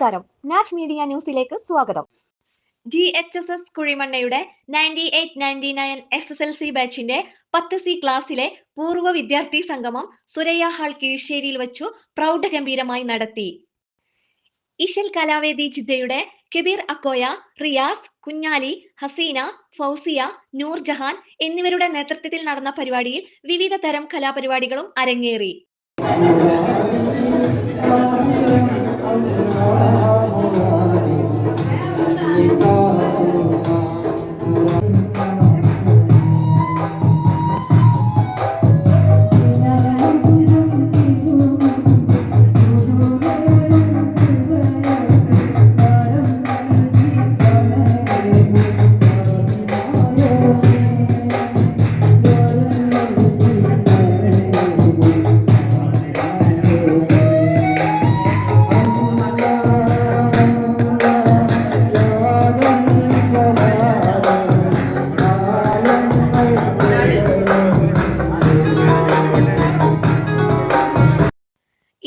നമസ്കാരം, നാച്ച് മീഡിയ ന്യൂസിലേക്ക് സ്വാഗതം. GHSS കുഴിമണ്ണയുടെ 98-99 SSLC ബാച്ചിന്റെ 10C ക്ലാസ്സിലെ പൂർവ്വ വിദ്യാർത്ഥി സംഗമം സുരയ്യ ഹാൾ കീഴ്ശ്ശേരിയിൽ വച്ചു പ്രൗഢഗംഭീരമായി നടത്തി. ഇശൽ കലാവേദി ജിദ്ദയുടെ കെബീർ അക്കോയ, റിയാസ്, കുഞ്ഞാലി, ഹസീന, ഫൗസിയ, നൂർജഹാൻ എന്നിവരുടെ നേതൃത്വത്തിൽ നടന്ന പരിപാടിയിൽ വിവിധ തരം കലാപരിപാടികളും അരങ്ങേറി.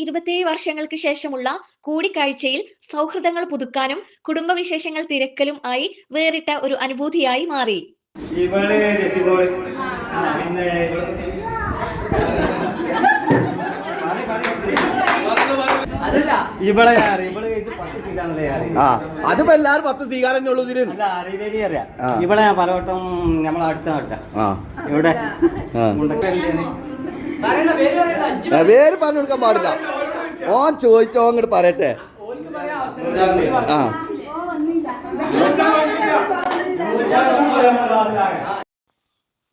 27 വർഷങ്ങൾക്ക് ശേഷമുള്ള കൂടിക്കാഴ്ചയിൽ സൗഹൃദങ്ങൾ പുതുക്കാനും കുടുംബവിശേഷങ്ങൾ തിരക്കലും ആയി വേറിട്ട ഒരു അനുഭൂതിയായി മാറി. അതിപ്പോ എല്ലാരും 10 സ്വീകാരം ഇവിടെ ഞാൻ പലവട്ടം നമ്മളെ അടുത്ത ഇവിടെ പേര് പറഞ്ഞു കൊടുക്കാൻ പാടില്ല. ഓൻ ചോദിച്ചോ അങ്ങോട്ട് പറയട്ടെ.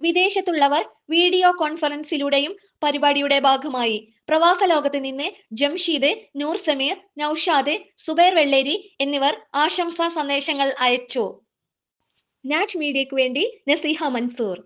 വിദേശത്തുള്ളവർ വീഡിയോ കോൺഫറൻസിലൂടെയും പരിപാടിയുടെ ഭാഗമായി. പ്രവാസ ലോകത്ത് നിന്ന് ജംഷീദ്, നൂർ സമീർ, നൌഷാദ്, സുബൈർ വെള്ളേരി എന്നിവർ ആശംസാ സന്ദേശങ്ങൾ അയച്ചു. നാച്ച് മീഡിയയ്ക്ക് വേണ്ടി നസീഹ മൻസൂർ.